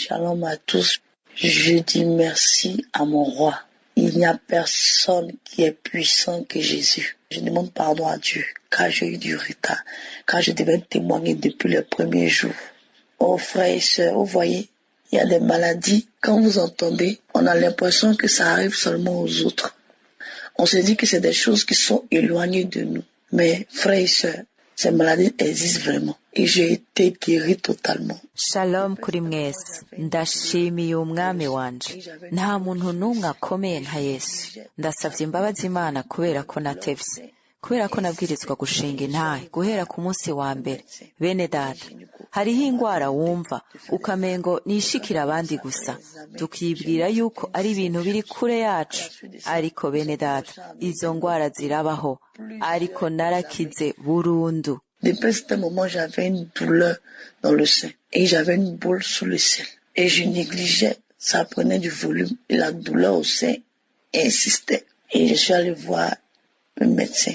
Shalom à tous. Je dis merci à mon roi. Il n'y a personne qui est puissant que Jésus. Je demande pardon à Dieu car j'ai eu du retard, car je devais témoigner depuis le premier jour. Oh frères et sœurs, vous voyez, il y a des maladies, quand vous entendez, on a l'impression que ça arrive seulement aux autres. On se dit que c'est des choses qui sont éloignées de nous. Mais frères et sœurs, ces maladies existent vraiment. Et j'ai été guéri totalement. Shalom kuri mwese. Ndashimiye umwami wanje. Nta muntu n'umwe akomeye nka Yesu. Ndasavye imbabazi Imana kubera ko natevye. Kubera ko nabwirizwa gushinga intahe guhera ku munsi wa mbere. Bene data, hariho ingwara wumva ukamengo nishikira abandi gusa. Tukibwira yuko ari ibintu biri kure yacu. Ariko bene data, izo ngwara zirabaho. Ariko narakize burundu. Depuis ce moment, j'avais une douleur dans le sein et j'avais une boule sous le sein. Et je négligeais, ça prenait du volume et la douleur au sein insistait. Et je suis allé voir un médecin,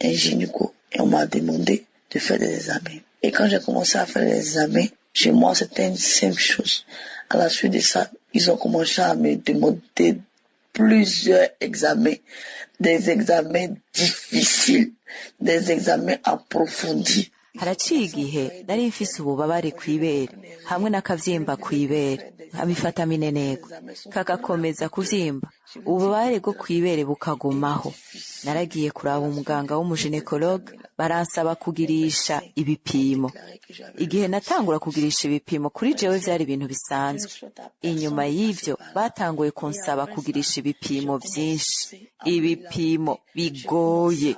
un gynéco, et on m'a demandé de faire des examens. Et quand j'ai commencé à faire des examens, chez moi, c'était une simple chose. À la suite de ça, ils ont commencé à me demander plusieurs examens, des examens difficiles, des examens approfondis. Haraciye igihe nari mfise ububabare kw'ibere hamwe n'akavyimba kw'ibere nkabifata mineneko kagakomeza kuvyimba ububabare bwo kw'ibere bukagumaho. Naragiye kuraba umuganga w'umuginekologe baransaba kugirisha ibipimo. Igihe natangura kugirisha ibipimo kuri jewe vyari ibintu bisanzwe. Inyuma y'ivyo batanguye kunsaba kugirisha ibipimo vyinshi, ibipimo bigoye,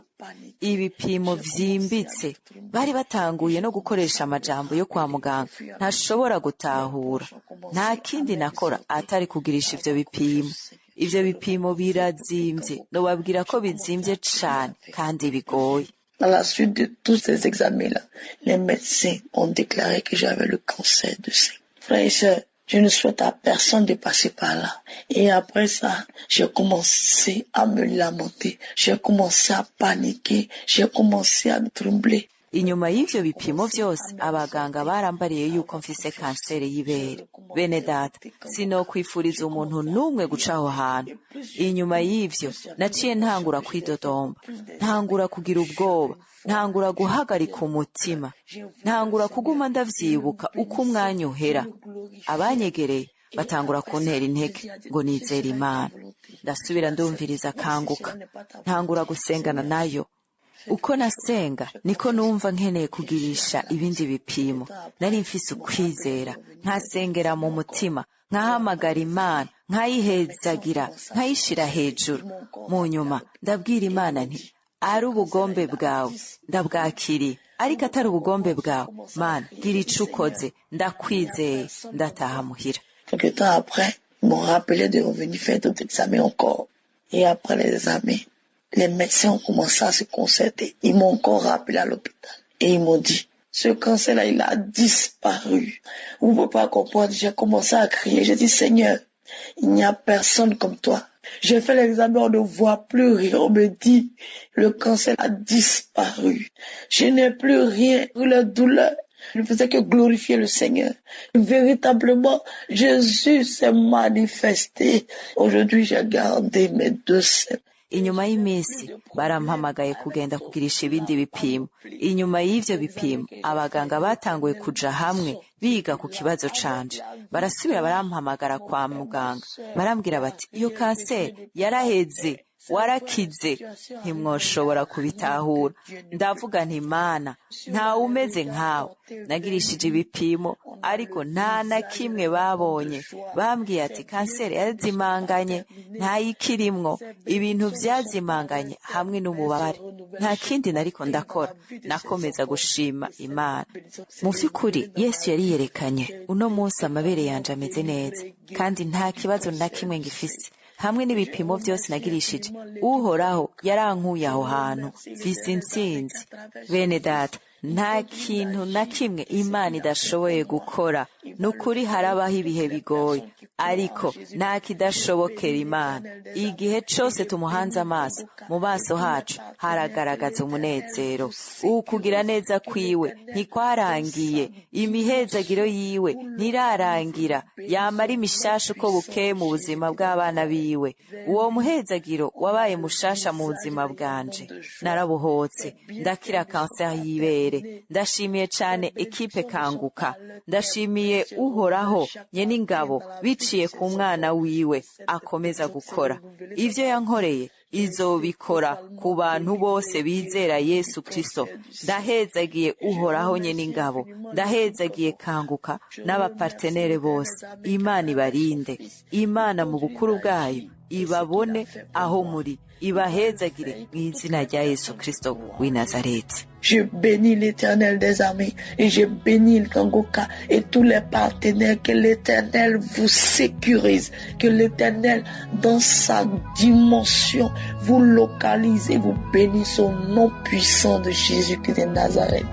ibipimo vyimbitse. Bari batanguye no gukoresha amajambo yo kwa muganga ntashobora gutahura. Nta kindi nakora atari kugirisha ivyo bipimo. Ivyo bipimo birazimvye, nobabwira ko bizimvye cane kandi bigoye. À la suite de tous ces examens-là, les médecins ont déclaré que j'avais le cancer du sein. Frères et sœurs, je ne souhaite à personne de passer par là. Et après ça, j'ai commencé à me lamenter, j'ai commencé à paniquer, j'ai commencé à trembler. Inyuma y'ivyo bipimo vyose abaganga barambariye yuko mfise kanseri y'ibere. Bene data, sinokwifuriza umuntu n'umwe guca aho hantu. Inyuma y'ivyo naciye ntangura kwidodomba, ntangura kugira ubwoba, ntangura guhagarika umutima, ntangura kuguma ndavyibuka uko umwanya uhera. Abanyegereye batangura kuntera intege ngo nizere Imana. Ndasubira ndumviriza kanguka, ntangura gusengana nayo. Uko nasenga niko numva nkeneye kugirisha ibindi bipimo. Nari mfise ukwizera, nkasengera mu mutima, nkahamagara Imana, nkayihezagira, nkayishira hejuru. Mu nyuma ndabwira Imana nti ari ubugombe bwawe ndabwakiriye, ariko atari ubugombe bwawe Mana gira ico ukoze, ndakwizeye, ndataha muhira. Quelque temps après, ils m'ont rappelé de revenir faire d'autres examens encore. Et après les examens, les médecins ont commencé à se concerter. Ils m'ont encore rappelé à l'hôpital. Et ils m'ont dit, ce cancer-là, il a disparu. Vous ne pouvez pas comprendre. J'ai commencé à crier. J'ai dit, Seigneur, il n'y a personne comme toi. J'ai fait l'examen, on ne voit plus rien. On me dit, le cancer a disparu. Je n'ai plus rien. La douleur, je ne faisais que glorifier le Seigneur. Véritablement, Jésus s'est manifesté. Aujourd'hui, j'ai gardé mes 2 seins. Inyuma y'iminsi barampamagaye kugenda kugirisha ibindi bipimo. Inyuma y'ivyo bipimo abaganga batanguye kuja hamwe biga ku kibazo canje. Barasubira barampamagara kwa muganga, barambwira bati iyo kanseri yaraheze, warakize, ntimwoshobora kubitahura. Ndavuga nti Mana, nta umeze nkawe. Nagirishije ibipimo ariko nta na kimwe babonye. Bambwiye ati kanseri yarazimanganye, ntayikirimwo, ibintu vyazimanganye hamwe n'ububabare. Nta kindi nariko ndakora, nakomeza gushima Imana. Mu vy'ukuri Yesu yari yerekanye uno munsi amabere yanje ameze neza kandi nta kibazo na kimwe ngifise. Hamwe n'ibipimo vyose nagirishije, Uhoraho yarankuye aho hantu, mfise intsinzi. Bene data, nta kintu na kimwe Imana idashoboye gukora. ni ukuri harabaho ibihe bigoye ariko nta kidashobokera Imana. Igihe cyose tumuhanze amaso, mu maso hacu haragaragaza umunezero. Ukugira neza kwiwe ntikwarangiye, imihezagiro yiwe ntirarangira, yamara imishasha uko bukeye mu buzima bw'abana biwe. Uwo muhezagiro wabaye mushasha mu buzima bwanje. Narabohotse, ndakira kanseri y'ibere. Ndashimiye cyane ekipe Kanguka, ndashimiye Uhoraho Nyeningabo biciye ku mwana wiwe akomeza gukora. Ivyo yankoreye izobikora ku bantu bose bizera Yesu Kristo. Ndahezagiye Uhoraho Nyeningabo, ndahezagiye Kanguka n'abapartenere bose. Imana ibarinde, Imana mu bukuru bwayo ibabone aho muri, ibahezagire mu izina rya Yesu Kristo w'i Nazareti. Je bénis l'Éternel des armées et je bénis le Kanguka et tous les partenaires. Que l'Éternel vous sécurise, que l'Éternel dans sa dimension vous localise et vous bénisse au nom puissant de Jésus-Christ de Nazareth.